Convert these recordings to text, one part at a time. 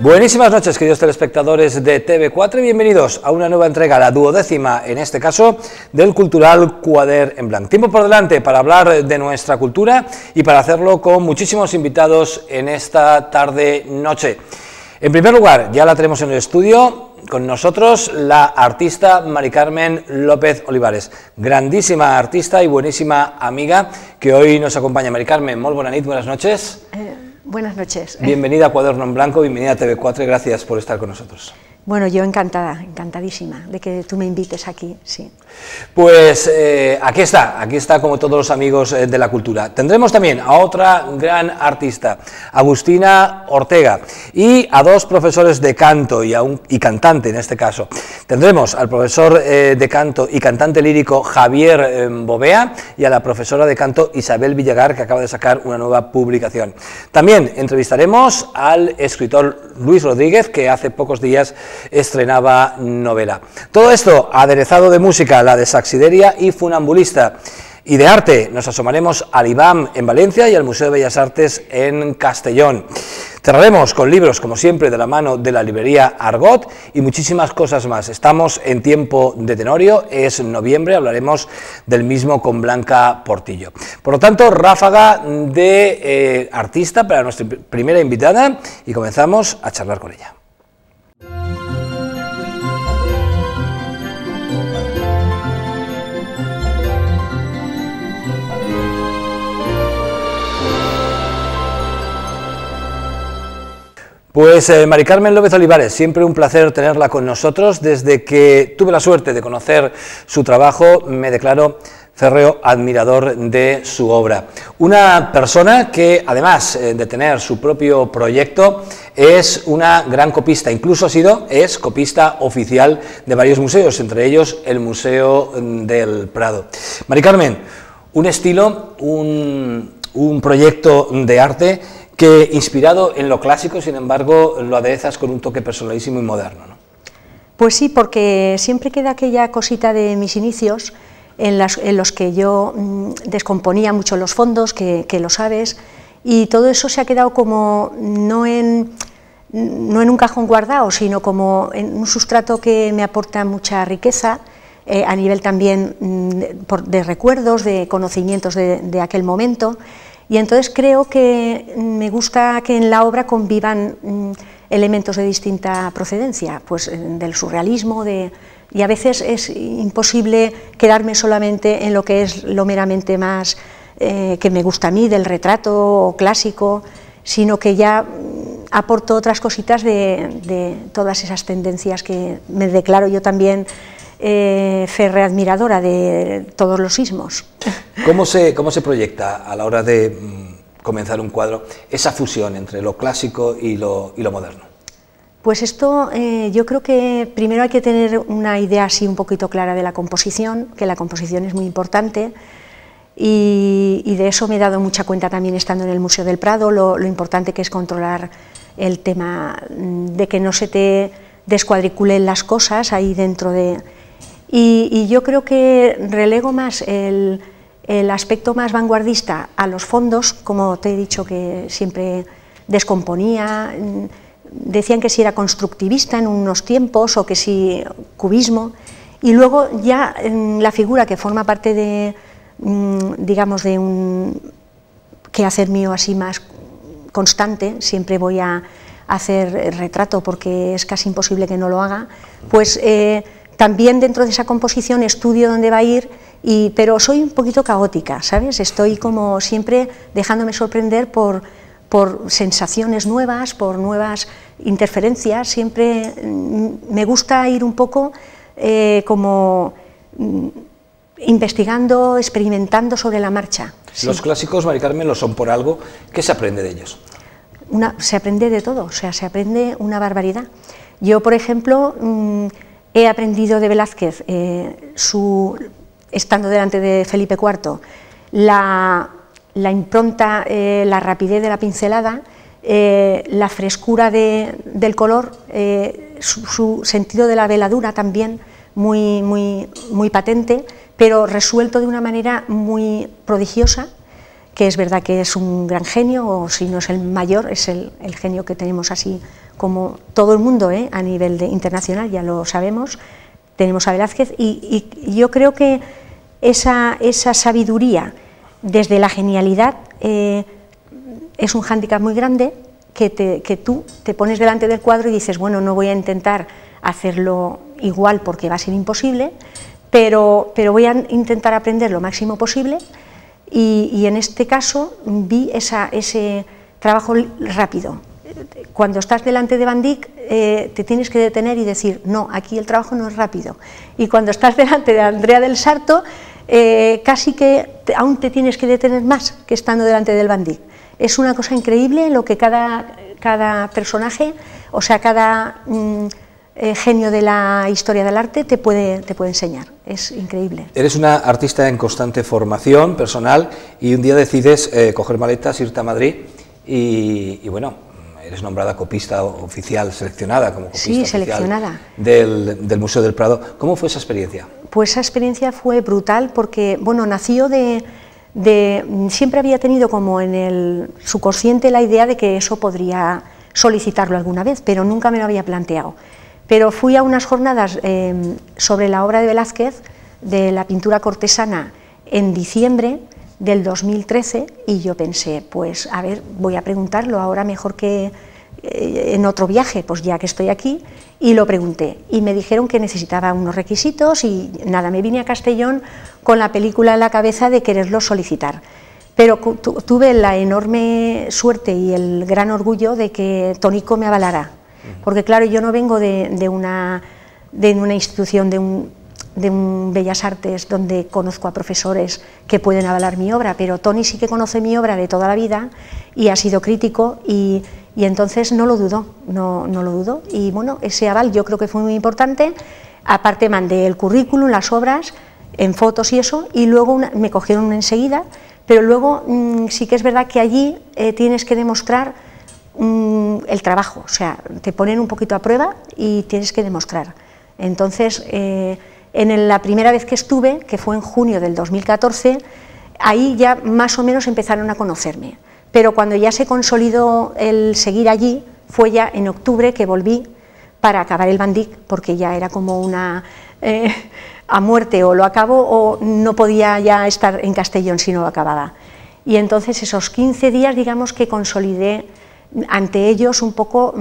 Buenísimas noches, queridos telespectadores de TV4, y bienvenidos a una nueva entrega, la 12ª, en este caso, del Cultural Quadern en Blanc. Tiempo por delante para hablar de nuestra cultura y para hacerlo con muchísimos invitados en esta tarde-noche. En primer lugar, ya la tenemos en el estudio con nosotros, la artista Mari Carmen López Olivares, grandísima artista y buenísima amiga que hoy nos acompaña. Mari Carmen, molt bona nit, buenas noches. Buenas noches. Bienvenida a Cuaderno en Blanco, bienvenida a TV4 y gracias por estar con nosotros. Bueno, yo encantada, encantadísima de que tú me invites aquí, sí. Pues aquí está como todos los amigos de la cultura. Tendremos también a otra gran artista, Agustina Ortega, y a dos profesores de canto y cantante en este caso. Tendremos al profesor de canto y cantante lírico Javier Bovea y a la profesora de canto Isabel Villagar, que acaba de sacar una nueva publicación. También entrevistaremos al escritor Luis Rodríguez, que hace pocos días estrenaba novela. Todo esto aderezado de música, la de Saxideria y Funambulista. Y de arte nos asomaremos al IBAM en Valencia y al Museo de Bellas Artes en Castellón. Cerraremos con libros, como siempre, de la mano de la librería Argot y muchísimas cosas más. Estamos en tiempo de Tenorio, es noviembre, hablaremos del mismo con Blanca Portillo. Por lo tanto, ráfaga de artista para nuestra primera invitada y comenzamos a charlar con ella. Pues Mari Carmen López Olivares, siempre un placer tenerla con nosotros. Desde que tuve la suerte de conocer su trabajo, me declaro férreo admirador de su obra. Una persona que, además de tener su propio proyecto, es una gran copista, incluso es copista oficial de varios museos, entre ellos el Museo del Prado. Mari Carmen, un estilo, un proyecto de arte que, inspirado en lo clásico, sin embargo, lo aderezas con un toque personalísimo y moderno, ¿no? Pues sí, porque siempre queda aquella cosita de mis inicios en los que yo descomponía mucho los fondos, que lo sabes, y todo eso se ha quedado como no en un cajón guardado, sino como en un sustrato que me aporta mucha riqueza, a nivel también de recuerdos, de conocimientos de aquel momento. Y entonces creo que me gusta que en la obra convivan elementos de distinta procedencia, pues del surrealismo, y a veces es imposible quedarme solamente en lo que es lo meramente más que me gusta a mí, del retrato clásico, sino que ya aporto otras cositas de todas esas tendencias que me declaro yo también férrea admiradora de todos los ismos. ¿Cómo se proyecta a la hora de comenzar un cuadro esa fusión entre lo clásico y lo moderno? Pues esto yo creo que primero hay que tener una idea así un poquito clara de la composición, que la composición es muy importante, y de eso me he dado mucha cuenta también estando en el Museo del Prado, lo importante que es controlar el tema de que no se te descuadriculen las cosas ahí dentro de... Y yo creo que relego más el aspecto más vanguardista a los fondos, como te he dicho que siempre descomponía, decían que si era constructivista en unos tiempos o que si cubismo, y luego ya la figura que forma parte de, digamos, de un quehacer mío así más constante, siempre voy a hacer retrato porque es casi imposible que no lo haga, pues también dentro de esa composición estudio dónde va a ir, pero soy un poquito caótica, ¿sabes? Estoy como siempre dejándome sorprender por sensaciones nuevas, por nuevas interferencias, siempre me gusta ir un poco como investigando, experimentando sobre la marcha. Sí. Los clásicos, Mari Carmen, lo son por algo. ¿Qué se aprende de ellos? Se aprende de todo, o sea, se aprende una barbaridad. Yo, por ejemplo, he aprendido de Velázquez, estando delante de Felipe IV, la impronta, la rapidez de la pincelada, la frescura del color, su sentido de la veladura también muy patente, pero resuelto de una manera muy prodigiosa, que es verdad que es un gran genio, o si no es el mayor, es el genio que tenemos así como todo el mundo, a nivel internacional, ya lo sabemos, tenemos a Velázquez, y yo creo que esa sabiduría desde la genialidad es un hándicap muy grande, que tú te pones delante del cuadro y dices, bueno, no voy a intentar hacerlo igual porque va a ser imposible, pero voy a intentar aprender lo máximo posible, y en este caso vi ese trabajo rápido. Cuando estás delante de Van Dyck te tienes que detener y decir, no, aquí el trabajo no es rápido, y cuando estás delante de Andrea del Sarto casi que aún te tienes que detener más que estando delante del Van Dyck. Es una cosa increíble lo que cada personaje, o sea, cada genio de la historia del arte te puede enseñar, es increíble. Eres una artista en constante formación personal y un día decides coger maletas, irte a Madrid y bueno, eres nombrada copista oficial, seleccionada como copista sí, oficial seleccionada del Museo del Prado. ¿Cómo fue esa experiencia? Pues esa experiencia fue brutal porque, bueno, nació siempre había tenido como en el subconsciente la idea de que eso podría solicitarlo alguna vez, pero nunca me lo había planteado. Pero fui a unas jornadas sobre la obra de Velázquez, de la pintura cortesana, en diciembre del 2013, y yo pensé, pues a ver, voy a preguntarlo ahora mejor que en otro viaje, pues ya que estoy aquí, y lo pregunté, y me dijeron que necesitaba unos requisitos, y nada, me vine a Castellón con la película en la cabeza de quererlo solicitar. Pero tuve la enorme suerte y el gran orgullo de que Tónico me avalara, porque claro, yo no vengo de una institución, de un Bellas Artes donde conozco a profesores que pueden avalar mi obra, pero Toni sí que conoce mi obra de toda la vida y ha sido crítico, y entonces no lo dudó, no lo dudó, y bueno, ese aval yo creo que fue muy importante. Aparte mandé el currículum, las obras, en fotos y eso, y luego me cogieron enseguida, pero luego sí que es verdad que allí tienes que demostrar el trabajo, o sea, te ponen un poquito a prueba y tienes que demostrar. Entonces, en la primera vez que estuve, que fue en junio del 2014, ahí ya más o menos empezaron a conocerme, pero cuando ya se consolidó el seguir allí, fue ya en octubre que volví para acabar el Van Dyck, porque ya era como una a muerte, o lo acabo o no podía ya estar en Castellón si no lo acababa. Y entonces esos 15 días, digamos que consolidé ante ellos un poco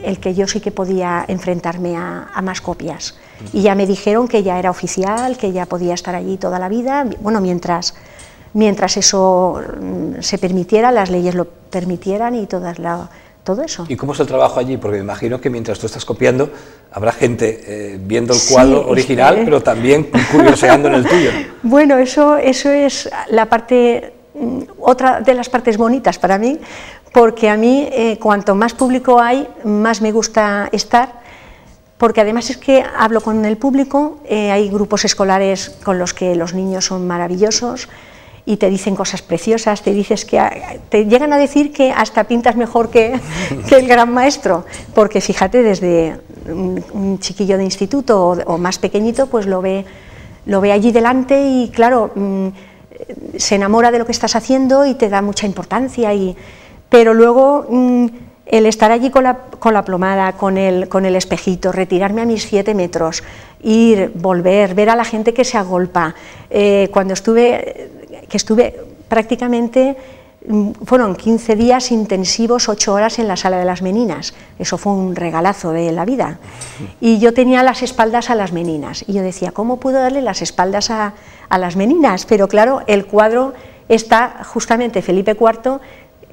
el que yo sí que podía enfrentarme a más copias, y ya me dijeron que ya era oficial, que ya podía estar allí toda la vida, bueno, mientras eso se permitiera, las leyes lo permitieran y todo eso. ¿Y cómo es el trabajo allí? Porque me imagino que mientras tú estás copiando habrá gente viendo el cuadro original, pero también curioseando en el tuyo. Bueno, eso es la parte, otra de las partes bonitas para mí, porque a mí cuanto más público hay, más me gusta estar, porque además es que hablo con el público, hay grupos escolares con los que los niños son maravillosos y te dicen cosas preciosas, te llegan a decir que hasta pintas mejor que el gran maestro, porque fíjate, desde un chiquillo de instituto o más pequeñito, pues lo ve allí delante y claro, se enamora de lo que estás haciendo y te da mucha importancia, pero luego el estar allí con la plomada, con el espejito, retirarme a mis 7 metros, ir, volver, ver a la gente que se agolpa, cuando estuve prácticamente, fueron 15 días intensivos, 8 horas en la Sala de las Meninas, eso fue un regalazo de la vida, y yo tenía las espaldas a las Meninas, y yo decía, ¿cómo puedo darle las espaldas a las Meninas? Pero claro, el cuadro está, justamente Felipe IV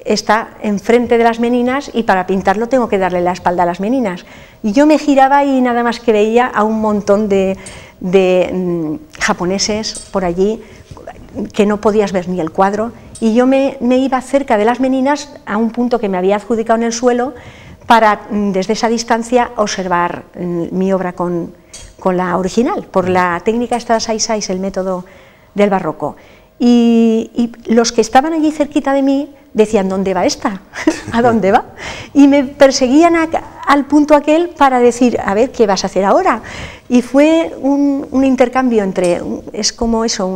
está enfrente de las Meninas, y para pintarlo tengo que darle la espalda a las Meninas, y yo me giraba y nada más que veía a un montón de japoneses por allí, que no podías ver ni el cuadro, y yo me iba cerca de las Meninas a un punto que me había adjudicado en el suelo para desde esa distancia observar mi obra con la original, por la técnica esta 6-6, el método del barroco, y los que estaban allí cerquita de mí decían, ¿dónde va esta? ¿A dónde va? Y me perseguían al punto aquel para decir, a ver, ¿qué vas a hacer ahora? Y fue un intercambio es como eso,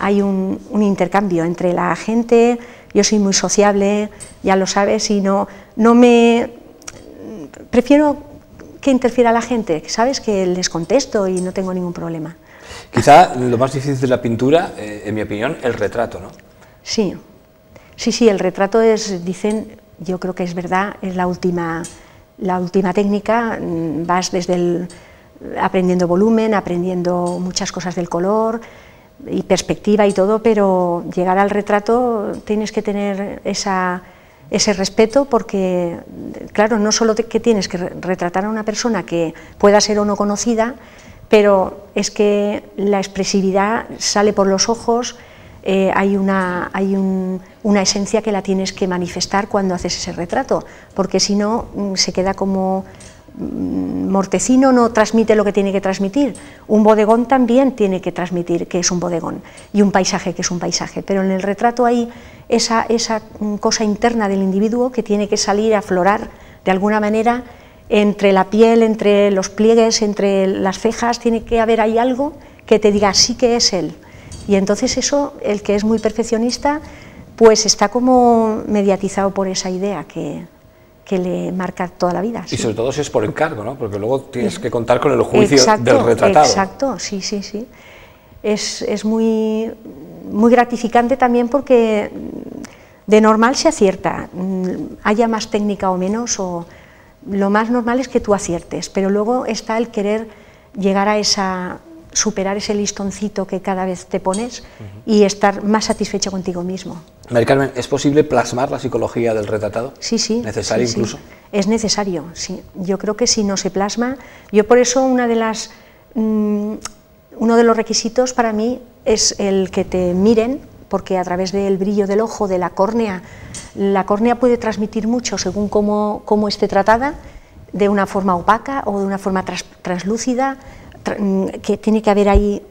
hay un intercambio entre la gente. Yo soy muy sociable, ya lo sabes, y prefiero que interfiera la gente, ¿sabes? Que les contesto y no tengo ningún problema. Quizá lo más difícil de la pintura, en mi opinión, el retrato, ¿no? Sí, sí, el retrato es, dicen, yo creo que es verdad, es la última técnica. Vas desde aprendiendo volumen, aprendiendo muchas cosas del color y perspectiva y todo, pero llegar al retrato tienes que tener ese respeto, porque, claro, no solo que tienes que retratar a una persona que pueda ser o no conocida, pero es que la expresividad sale por los ojos. Hay una esencia que la tienes que manifestar cuando haces ese retrato, porque si no se queda como mortecino, no transmite lo que tiene que transmitir. Un bodegón también tiene que transmitir que es un bodegón, y un paisaje que es un paisaje, pero en el retrato hay esa cosa interna del individuo que tiene que salir a aflorar de alguna manera entre la piel, entre los pliegues, entre las cejas. Tiene que haber ahí algo que te diga sí que es él. Y entonces eso, el que es muy perfeccionista, pues está como mediatizado por esa idea que le marca toda la vida. Y sí. sobre todo si es por encargo, ¿no? Porque luego tienes que contar con el juicio del retratado. Exacto, sí. Es muy gratificante también, porque de normal se acierta, haya más técnica o menos, o lo más normal es que tú aciertes, pero luego está el querer llegar a superar ese listoncito que cada vez te pones y estar más satisfecho contigo mismo. Mari Carmen, ¿es posible plasmar la psicología del retratado? Sí. ¿Necesario incluso? Sí. Es necesario, sí. Yo creo que si no se plasma, yo por eso uno de los requisitos para mí es el que te miren, porque a través del brillo del ojo, de la córnea puede transmitir mucho según cómo esté tratada, de una forma opaca o de una forma translúcida, que tiene que haber ahí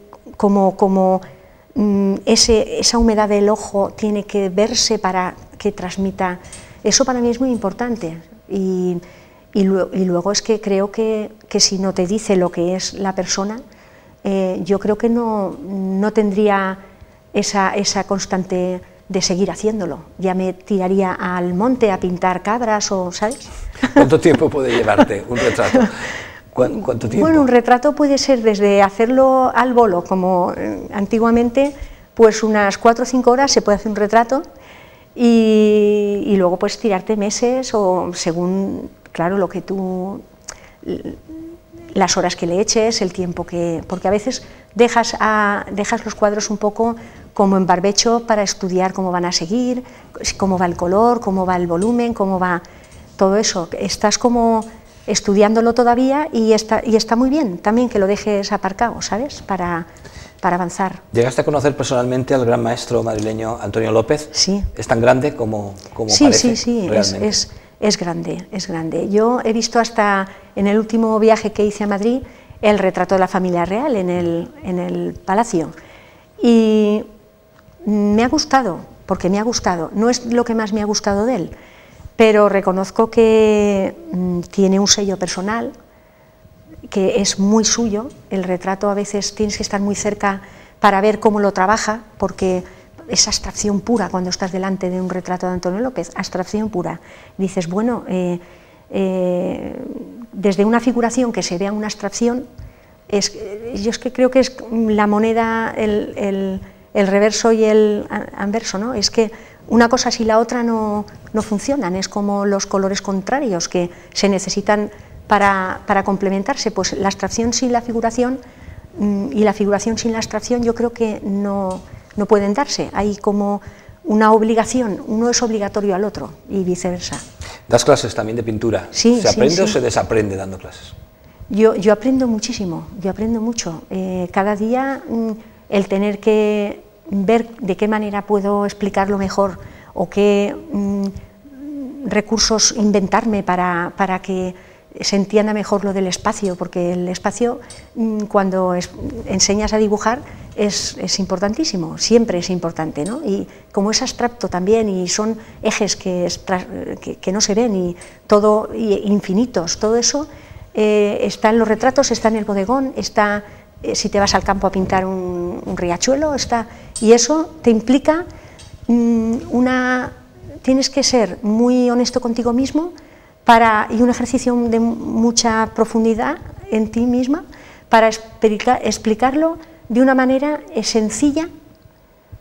esa humedad del ojo tiene que verse para que transmita. Eso para mí es muy importante, y luego es que creo que si no te dice lo que es la persona, yo creo que no tendría esa constante de seguir haciéndolo. Ya me tiraría al monte a pintar cabras, o ¿sabes? ¿Cuánto tiempo puede llevarte un retrato? ¿Cuánto tiempo? Bueno, un retrato puede ser desde hacerlo al bolo, como antiguamente, pues unas 4 o 5 horas se puede hacer un retrato, y luego pues tirarte meses, o según, claro, las horas que le eches, el tiempo porque a veces dejas los cuadros un poco como en barbecho para estudiar cómo van a seguir, cómo va el color, cómo va el volumen, cómo va todo eso. Estás como estudiándolo todavía, y está muy bien también que lo dejes aparcado, ¿sabes?, para avanzar. ¿Llegaste a conocer personalmente al gran maestro madrileño Antonio López? Sí. ¿Es tan grande como parece? Sí, realmente? es grande. Yo he visto hasta en el último viaje que hice a Madrid el retrato de la familia real en el Palacio, y me ha gustado, no es lo que más me ha gustado de él, pero reconozco que tiene un sello personal que es muy suyo. El retrato a veces tienes que estar muy cerca para ver cómo lo trabaja, porque es abstracción pura cuando estás delante de un retrato de Antonio López, abstracción pura. Dices, bueno, desde una figuración que se vea una abstracción, yo es que creo que es la moneda, el reverso y el anverso, ¿no? Es que una cosa sin la otra no funcionan, es como los colores contrarios que se necesitan para complementarse. Pues la abstracción sin la figuración y la figuración sin la abstracción yo creo que no pueden darse. Hay como una obligación, uno es obligatorio al otro y viceversa. ¿Das clases también de pintura? Sí, ¿Se aprende o sí. se desaprende dando clases? Yo aprendo muchísimo, yo aprendo mucho. Cada día el tener que ver de qué manera puedo explicarlo mejor, o qué recursos inventarme para que se entienda mejor lo del espacio, porque el espacio, cuando enseñas a dibujar, es importantísimo, siempre es importante, ¿no? Y como es abstracto también, y son ejes que no se ven, y todo, y infinitos, todo eso está en los retratos, está en el bodegón, está si te vas al campo a pintar un riachuelo, y eso te implica tienes que ser muy honesto contigo mismo y un ejercicio de mucha profundidad en ti misma para explicarlo de una manera sencilla,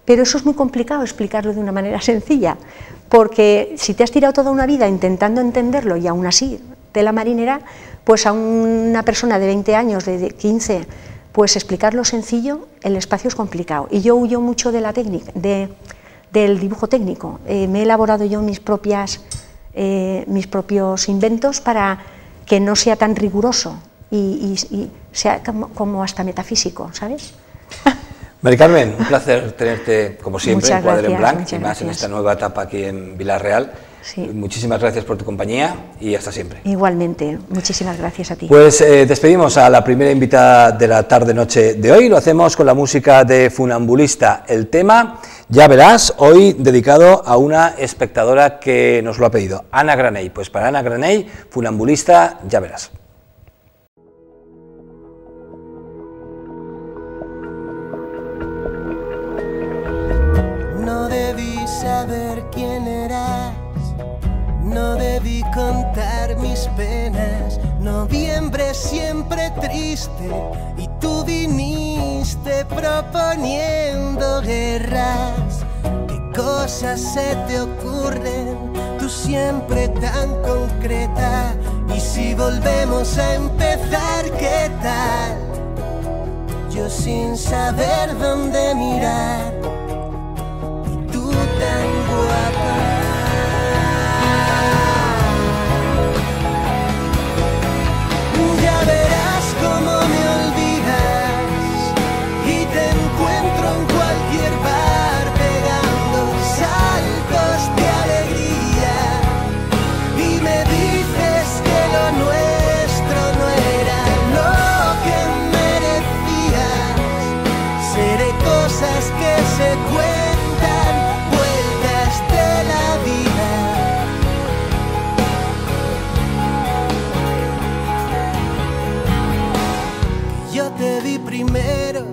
pero eso es muy complicado, explicarlo de una manera sencilla, porque si te has tirado toda una vida intentando entenderlo y aún así tela marinera, pues a una persona de 20 años, de 15, pues explicarlo sencillo, el espacio es complicado. Y yo huyo mucho de la técnica, del dibujo técnico. Me he elaborado yo mis propios inventos para que no sea tan riguroso y sea como hasta metafísico, ¿sabes? Mari Carmen, un placer tenerte, como siempre, en Quadre en Blanc, y más en esta nueva etapa aquí en Vila-real. Sí. Muchísimas gracias por tu compañía y hasta siempre. Igualmente, muchísimas gracias a ti. Pues despedimos a la primera invitada de la tarde-noche de hoy, lo hacemos con la música de Funambulista, el tema Ya verás, hoy dedicado a una espectadora que nos lo ha pedido, Ana Granell. Pues para Ana Granell, Funambulista, Ya verás. No debí saber quién eras, no debí contar mis penas. Noviembre siempre triste y tú viniste proponiendo guerras. ¿Qué cosas se te ocurren? Tú siempre tan concreta. Y si volvemos a empezar, ¿qué tal? Yo sin saber dónde mirar y tú tan guapa. Se cuentan vueltas de la vida. Yo te vi primero,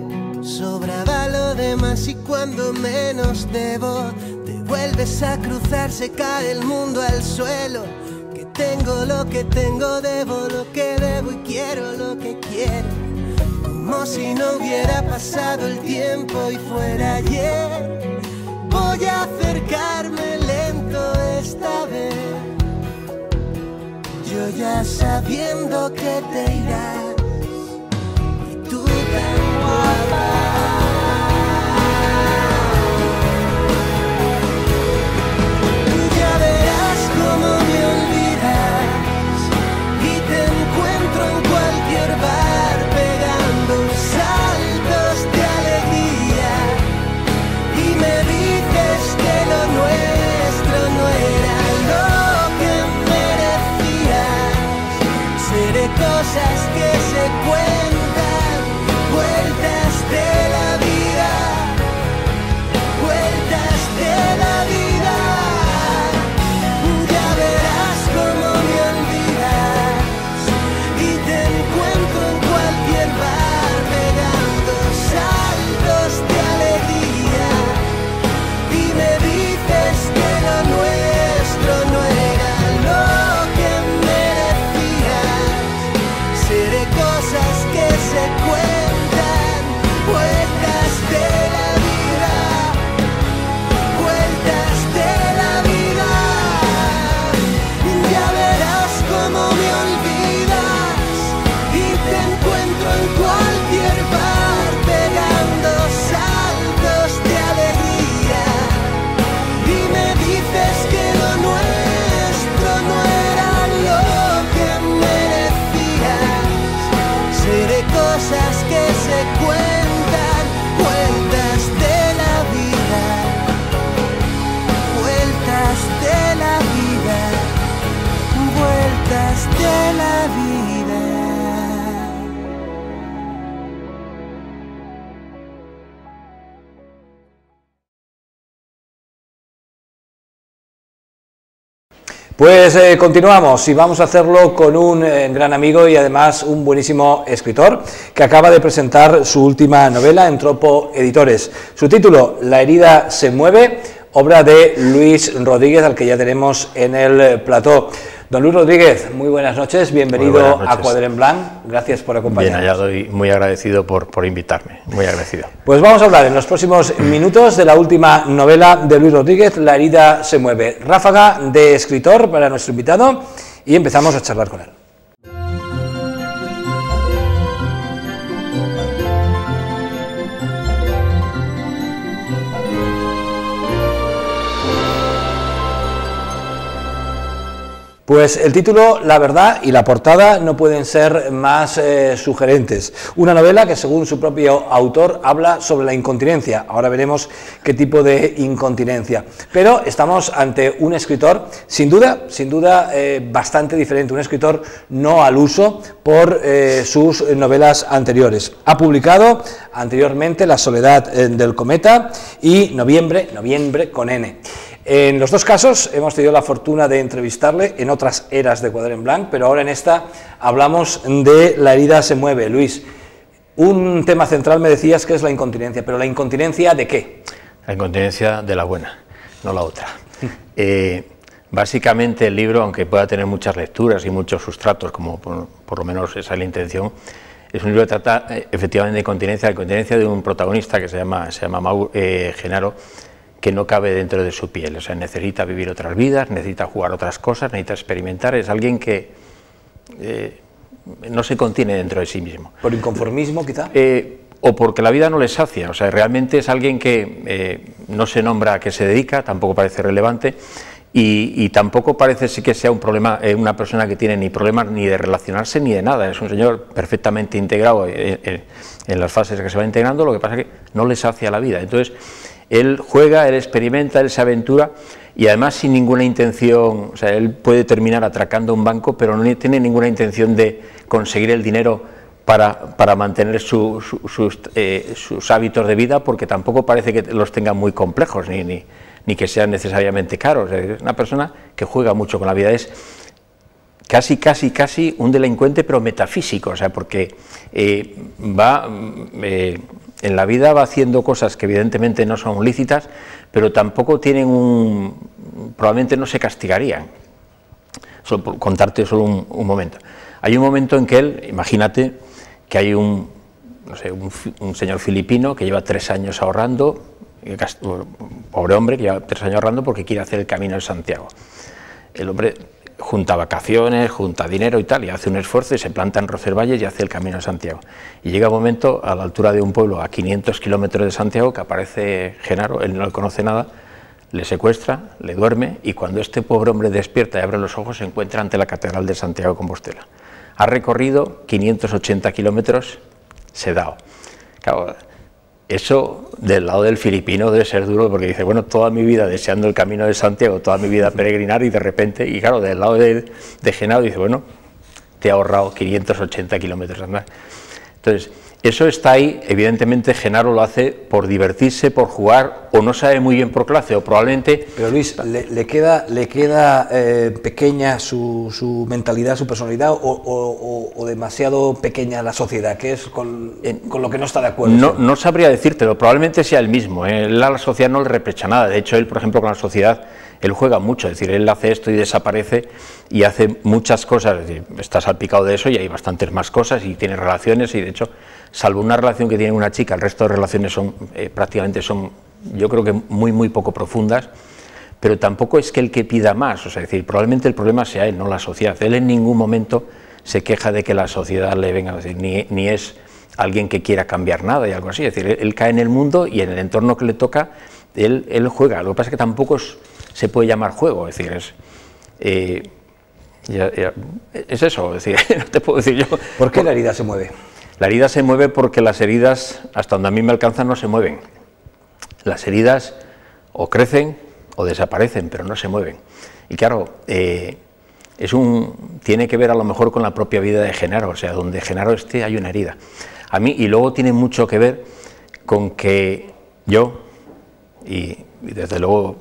sobraba lo demás y cuando menos debo, te vuelves a cruzar, se cae el mundo al suelo. Que tengo lo que tengo, debo lo que debo y quiero lo que quiero. Como si no hubiera pasado el tiempo y fuera ayer. Voy a acercarme lento esta vez, yo ya sabiendo que te irás y tú tan guapa. Ya verás cómo me olvidas y te encuentro en cualquier bar. Saltos de alegría y me dices que lo nuestro no era lo que merecías. Seré cosas que Pues continuamos y vamos a hacerlo con un gran amigo y además un buenísimo escritor que acaba de presentar su última novela en Tropo Editores. Su título, La herida se mueve, obra de Luis Rodríguez, al que ya tenemos en el plató. Don Luis Rodríguez, muy buenas noches, bienvenido a Quadern Blanc, gracias por acompañarnos. Bien, ya doy muy agradecido por invitarme, muy agradecido. Pues vamos a hablar en los próximos minutos de la última novela de Luis Rodríguez, La herida se mueve, ráfaga de escritor para nuestro invitado, y empezamos a charlar con él. Pues el título, la verdad, y la portada no pueden ser más sugerentes. Una novela que, según su propio autor, habla sobre la incontinencia. Ahora veremos qué tipo de incontinencia. Pero estamos ante un escritor, sin duda, bastante diferente. Un escritor no al uso por sus novelas anteriores. Ha publicado anteriormente La soledad del cometa y Noviembre con N. En los dos casos hemos tenido la fortuna de entrevistarle en otras eras de Quadern Blanc, pero ahora en esta hablamos de La herida se mueve. Luis, un tema central me decías que es la incontinencia, pero ¿la incontinencia de qué? La incontinencia de la buena, no la otra. Básicamente el libro, aunque pueda tener muchas lecturas y muchos sustratos, como por lo menos esa es la intención, es un libro que trata efectivamente de incontinencia, la incontinencia de un protagonista que se llama Genaro, que no cabe dentro de su piel, o sea, necesita vivir otras vidas, necesita jugar otras cosas, necesita experimentar, es alguien que no se contiene dentro de sí mismo. ¿Por inconformismo quizá? O porque la vida no le sacia, o sea, realmente es alguien que no se nombra a qué se dedica, tampoco parece relevante, y tampoco parece sí que sea un problema, una persona que tiene ni problemas ni de relacionarse ni de nada, es un señor perfectamente integrado en las fases que se va integrando, lo que pasa es que no le sacia la vida, entonces él juega, él experimenta, él se aventura y además sin ninguna intención, o sea, él puede terminar atracando un banco, pero no tiene ninguna intención de conseguir el dinero para mantener sus hábitos de vida, porque tampoco parece que los tenga muy complejos ni que sean necesariamente caros. Es una persona que juega mucho con la vida, es casi un delincuente, pero metafísico, o sea, porque en la vida va haciendo cosas que evidentemente no son lícitas, pero tampoco tienen probablemente no se castigarían. Por contarte solo un momento. Hay un momento en que él, imagínate que hay un señor filipino que lleva 3 años ahorrando, pobre hombre que lleva 3 años ahorrando porque quiere hacer el Camino de Santiago. El hombre junta vacaciones, junta dinero y tal, y hace un esfuerzo y se planta en Roncesvalles y hace el Camino de Santiago. Y llega un momento a la altura de un pueblo a 500 kilómetros de Santiago que aparece Genaro, él no le conoce nada, le secuestra, le duerme y cuando este pobre hombre despierta y abre los ojos se encuentra ante la Catedral de Santiago de Compostela. Ha recorrido 580 kilómetros sedado. Claro, eso del lado del filipino debe ser duro porque dice, bueno, toda mi vida deseando el Camino de Santiago, toda mi vida peregrinar y de repente, y claro, del lado de Genaro dice, bueno, te ha ahorrado 580 kilómetros andar. Entonces, eso está ahí, evidentemente Genaro lo hace por divertirse, por jugar, o no sabe muy bien por clase, o probablemente... Pero Luis, ¿le queda pequeña su mentalidad, su personalidad, o demasiado pequeña la sociedad, que es con lo que no está de acuerdo? No sabría decírtelo, probablemente sea el mismo, él a la sociedad no le reprocha nada, de hecho él, por ejemplo, con la sociedad, él juega mucho, es decir, él hace esto y desaparece y hace muchas cosas, es decir, está salpicado de eso y hay bastantes más cosas y tiene relaciones y de hecho, salvo una relación que tiene una chica, el resto de relaciones son prácticamente son, yo creo que muy poco profundas, pero tampoco es que el que pida más, o sea, es decir, probablemente el problema sea él, no la sociedad. Él en ningún momento se queja de que la sociedad le venga a decir, ni es alguien que quiera cambiar nada y algo así, es decir, él cae en el mundo y en el entorno que le toca, él juega, lo que pasa es que tampoco se puede llamar juego, es decir, es eso, es decir, no te puedo decir yo. ¿Por qué la herida se mueve? La herida se mueve porque las heridas, hasta donde a mí me alcanzan, no se mueven. Las heridas o crecen o desaparecen, pero no se mueven. Y claro, tiene que ver a lo mejor con la propia vida de Genaro, o sea, donde Genaro esté hay una herida. A mí, y luego tiene mucho que ver con que yo, y desde luego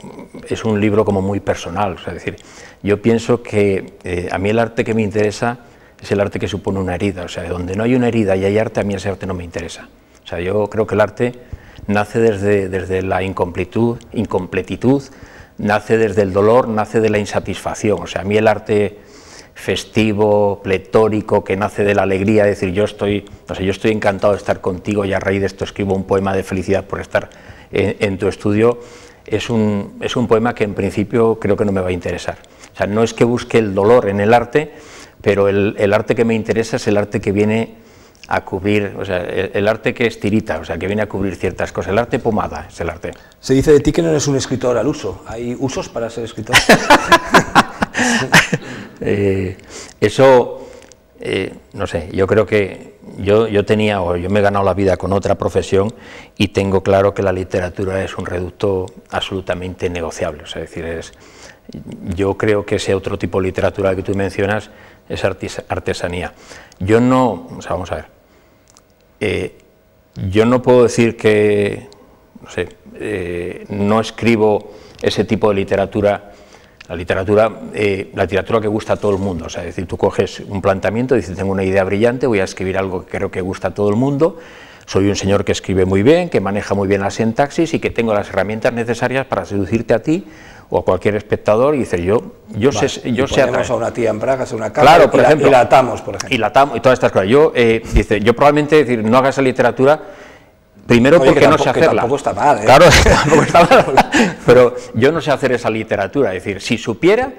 es un libro como muy personal, o sea, es decir, yo pienso que a mí el arte que me interesa es el arte que supone una herida, o sea, donde no hay una herida y hay arte, a mí ese arte no me interesa. O sea, yo creo que el arte nace desde la incompletitud, nace desde el dolor, nace de la insatisfacción. O sea, a mí el arte festivo, pletórico, que nace de la alegría, es decir, yo estoy encantado de estar contigo y a raíz de esto escribo un poema de felicidad por estar en tu estudio, es un poema que en principio creo que no me va a interesar. O sea, no es que busque el dolor en el arte, pero el arte que me interesa es el arte que viene a cubrir, o sea, el arte que es tirita, o sea, que viene a cubrir ciertas cosas. El arte pomada es el arte. Se dice de ti que no eres un escritor al uso. ¿Hay usos para ser escritor? Eso, no sé, yo creo que yo me he ganado la vida con otra profesión y tengo claro que la literatura es un reducto absolutamente negociable. O sea, es decir, yo creo que ese otro tipo de literatura que tú mencionas es artesanía. Yo no, o sea, vamos a ver, yo no puedo decir que, no sé, no escribo ese tipo de literatura, la literatura que gusta a todo el mundo. O sea, es decir, tú coges un planteamiento, dices, tengo una idea brillante, voy a escribir algo que creo que gusta a todo el mundo, soy un señor que escribe muy bien, que maneja muy bien la sintaxis y que tengo las herramientas necesarias para seducirte a ti o a cualquier espectador, y dice yo sé atraer a una tía en bragas, a una cámara, claro, por ejemplo, y la atamos, por ejemplo. Y la atamos, y todas estas cosas. Yo probablemente no haga esa literatura, primero porque no sé hacerla. Tampoco está mal, ¿eh? Claro, tampoco está mal, pero yo no sé hacer esa literatura, es decir, si supiera,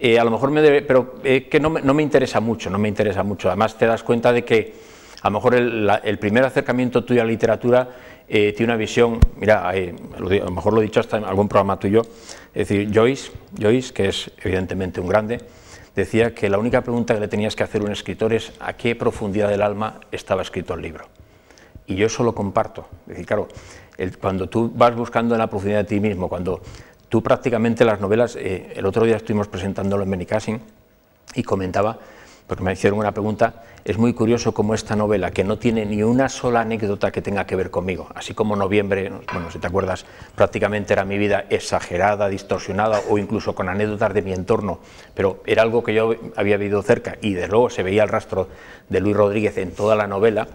a lo mejor pero que no me interesa mucho, además te das cuenta de que a lo mejor el primer acercamiento tuyo a la literatura tiene una visión, mira, a lo mejor lo he dicho hasta en algún programa tuyo, es decir, Joyce, que es evidentemente un grande, decía que la única pregunta que le tenías que hacer a un escritor es a qué profundidad del alma estaba escrito el libro. Y yo eso lo comparto. Es decir, claro, cuando tú vas buscando en la profundidad de ti mismo, cuando tú prácticamente las novelas, el otro día estuvimos presentándolo en Benicassim y comentaba, porque me hicieron una pregunta, es muy curioso cómo esta novela, que no tiene ni una sola anécdota que tenga que ver conmigo, así como Noviembre, bueno, si te acuerdas, prácticamente era mi vida exagerada, distorsionada o incluso con anécdotas de mi entorno, pero era algo que yo había vivido cerca y de luego se veía el rastro de Luis Rodríguez en toda la novela.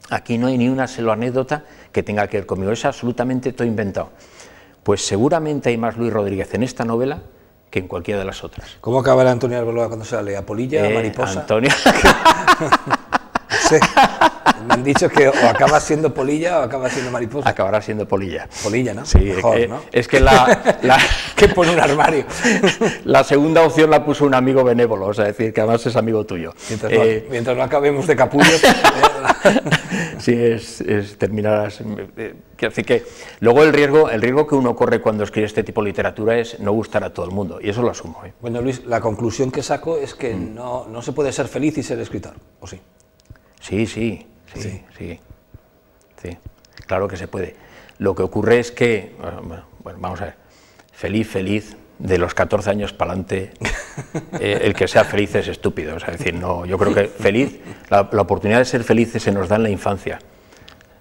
Aquí no hay ni una sola anécdota que tenga que ver conmigo, es absolutamente todo inventado. Pues seguramente hay más Luis Rodríguez en esta novela que en cualquiera de las otras. ¿Cómo acabará Antonio Arbeloa cuando se la lea? ¿Polilla, mariposa? Antonio... No sé, me han dicho que o acaba siendo polilla o acaba siendo mariposa. Acabará siendo polilla. Polilla, ¿no? Sí, mejor, ¿no? Es que que pone un armario. La segunda opción la puso un amigo benévolo, o sea, es decir, que además es amigo tuyo. Mientras no acabemos de capullos. Sí, es terminar. Así que luego el riesgo que uno corre cuando escribe este tipo de literatura es no gustar a todo el mundo, y eso lo asumo. Bueno, Luis, la conclusión que saco es que no se puede ser feliz y ser escritor, ¿o sí? Sí, claro que se puede. Lo que ocurre es que, bueno, vamos a ver, feliz, de los 14 años para adelante, el que sea feliz es estúpido. O sea, es decir, no, yo creo que feliz, la oportunidad de ser feliz se nos da en la infancia.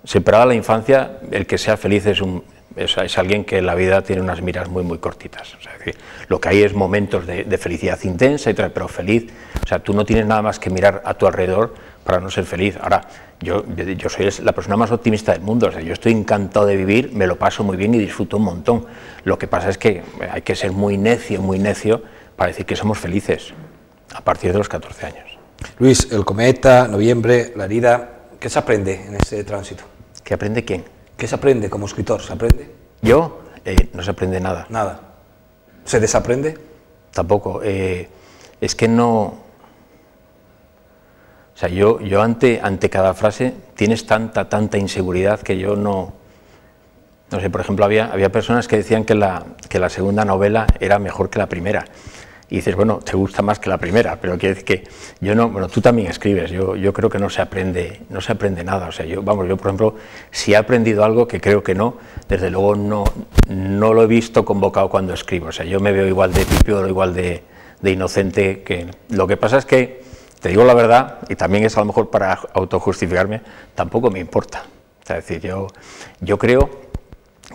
Separada la infancia, el que sea feliz es alguien que en la vida tiene unas miras muy cortitas. O sea, es decir, lo que hay es momentos de felicidad intensa, y tal, pero feliz, o sea, tú no tienes nada más que mirar a tu alrededor para no ser feliz. Ahora, yo soy la persona más optimista del mundo, o sea, yo estoy encantado de vivir, me lo paso muy bien y disfruto un montón. Lo que pasa es que hay que ser muy necio para decir que somos felices a partir de los 14 años. Luis, el cometa, Noviembre, la herida, ¿qué se aprende en ese tránsito? ¿Qué aprende quién? ¿Qué se aprende como escritor? ¿Se aprende? ¿Yo? No se aprende nada. Nada. ¿Se desaprende? Tampoco. Es que no... O sea, yo ante cada frase tienes tanta inseguridad que yo no sé, por ejemplo, había personas que decían que la segunda novela era mejor que la primera. Y dices, bueno, te gusta más que la primera, pero quiere decir que yo no, bueno, tú también escribes, yo creo que no se aprende nada. O sea, yo, por ejemplo, si he aprendido algo, que creo que no, desde luego no lo he visto convocado cuando escribo. O sea, yo me veo igual de pipio, igual de inocente, que lo que pasa es que, te digo la verdad, y también es a lo mejor para autojustificarme, tampoco me importa. O sea, es decir, yo creo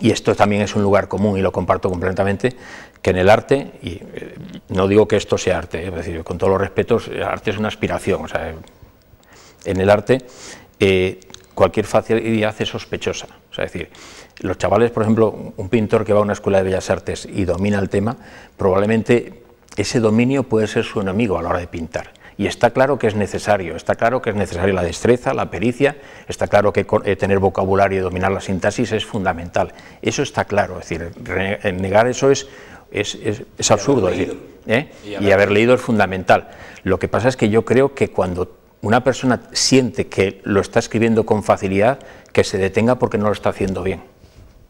y esto también es un lugar común y lo comparto completamente, que en el arte, y no digo que esto sea arte, es decir, con todos los respetos, el arte es una aspiración, o sea, en el arte cualquier facilidad es sospechosa, o sea, es decir, los chavales, por ejemplo, un pintor que va a una escuela de bellas artes y domina el tema, probablemente ese dominio puede ser su enemigo a la hora de pintar. Y está claro que es necesario la destreza, la pericia, está claro que tener vocabulario y dominar la sintaxis es fundamental. Eso está claro, es decir, negar eso es absurdo. Y haber leído es fundamental. Lo que pasa es que yo creo que cuando una persona siente que lo está escribiendo con facilidad, que se detenga porque no lo está haciendo bien.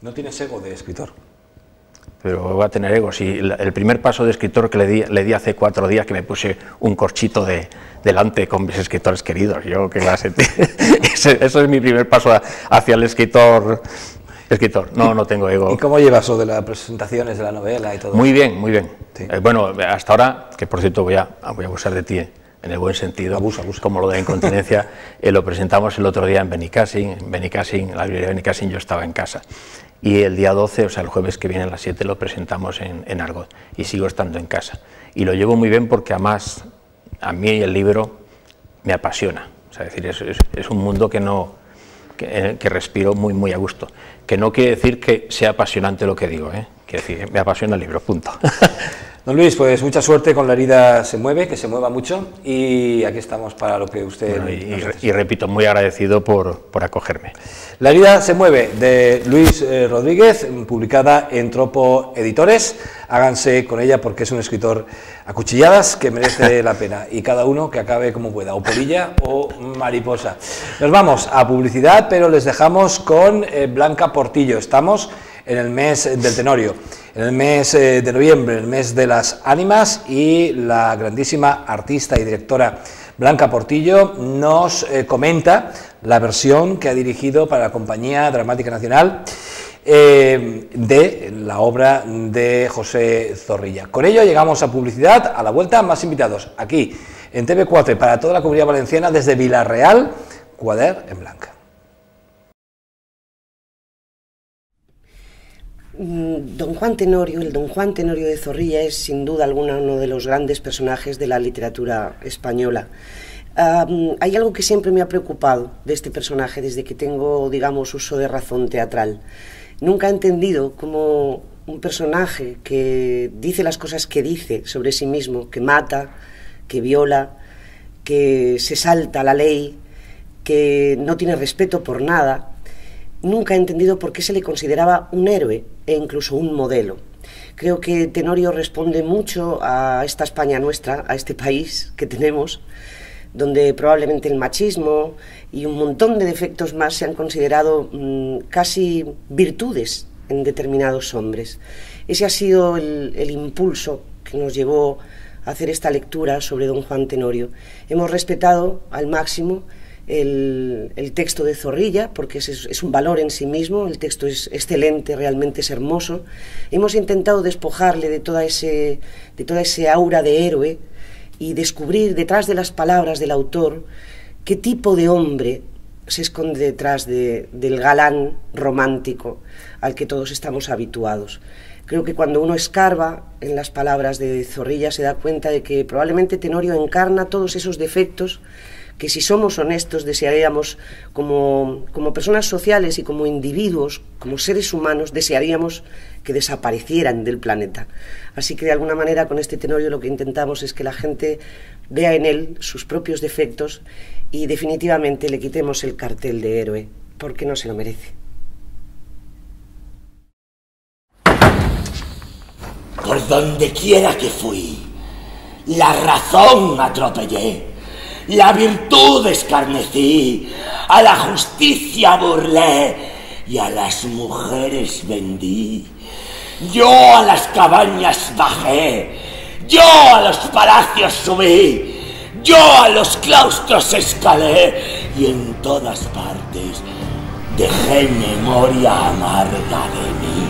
¿No tienes ego de escritor? Pero va a tener ego. Si el primer paso de escritor que le di hace 4 días, que me puse un corchito delante con mis escritores queridos, yo qué clase, eso es mi primer paso hacia el escritor. No tengo ego. ¿Y cómo llevas lo de las presentaciones de la novela y todo? Muy bien, muy bien. Sí. Bueno, hasta ahora, que por cierto voy a abusar de ti, en el buen sentido, abusa. Como lo de incontinencia, lo presentamos el otro día en Benicàssim, la librería de Benicàssim, yo estaba en casa. Y el día 12, o sea, el jueves que viene a las 7, lo presentamos en Argot, y sigo estando en casa. Y lo llevo muy bien porque además a mí el libro me apasiona, o sea, es decir, es un mundo que respiro muy a gusto, que no quiere decir que sea apasionante lo que digo, quiere decir, me apasiona el libro, punto. Don Luis, pues mucha suerte con La herida se mueve, que se mueva mucho, y aquí estamos para lo que usted... Bueno, y repito, muy agradecido por acogerme. La herida se mueve, de Luis Rodríguez, publicada en Tropo Editores. Háganse con ella porque es un escritor a cuchilladas que merece la pena, y cada uno que acabe como pueda, o polilla o mariposa. Nos vamos a publicidad, pero les dejamos con Blanca Portillo. Estamos en el mes del Tenorio, en el mes de noviembre, el mes de las ánimas, y la grandísima artista y directora Blanca Portillo nos comenta la versión que ha dirigido para la Compañía Dramática Nacional de la obra de José Zorrilla. Con ello llegamos a publicidad. A la vuelta, más invitados aquí en TV4 para toda la Comunidad Valenciana desde Vila-real, Quader en Blanca. Don Juan Tenorio, el Don Juan Tenorio de Zorrilla, es sin duda alguna uno de los grandes personajes de la literatura española. Hay algo que siempre me ha preocupado de este personaje desde que tengo, digamos, uso de razón teatral. Nunca he entendido cómo un personaje que dice las cosas que dice sobre sí mismo, que mata, que viola, que se salta la ley, que no tiene respeto por nada, nunca he entendido por qué se le consideraba un héroe e incluso un modelo. Creo que Tenorio responde mucho a esta España nuestra, a este país que tenemos, donde probablemente el machismo y un montón de defectos más se han considerado casi virtudes en determinados hombres. Ese ha sido el impulso que nos llevó a hacer esta lectura sobre Don Juan Tenorio. Hemos respetado al máximo el texto de Zorrilla, porque es un valor en sí mismo, el texto es excelente, realmente es hermoso. Hemos intentado despojarle de toda ese aura de héroe y descubrir detrás de las palabras del autor qué tipo de hombre se esconde detrás del galán romántico al que todos estamos habituados. Creo que cuando uno escarba en las palabras de Zorrilla se da cuenta de que probablemente Tenorio encarna todos esos defectos que, si somos honestos, desearíamos como personas sociales y como individuos, como seres humanos, desearíamos que desaparecieran del planeta. Así que de alguna manera con este Tenorio lo que intentamos es que la gente vea en él sus propios defectos y definitivamente le quitemos el cartel de héroe, porque no se lo merece. Por donde quiera que fui, la razón atropellé, la virtud escarnecí, a la justicia burlé y a las mujeres vendí. Yo a las cabañas bajé, yo a los palacios subí, yo a los claustros escalé y en todas partes dejé memoria amarga de mí.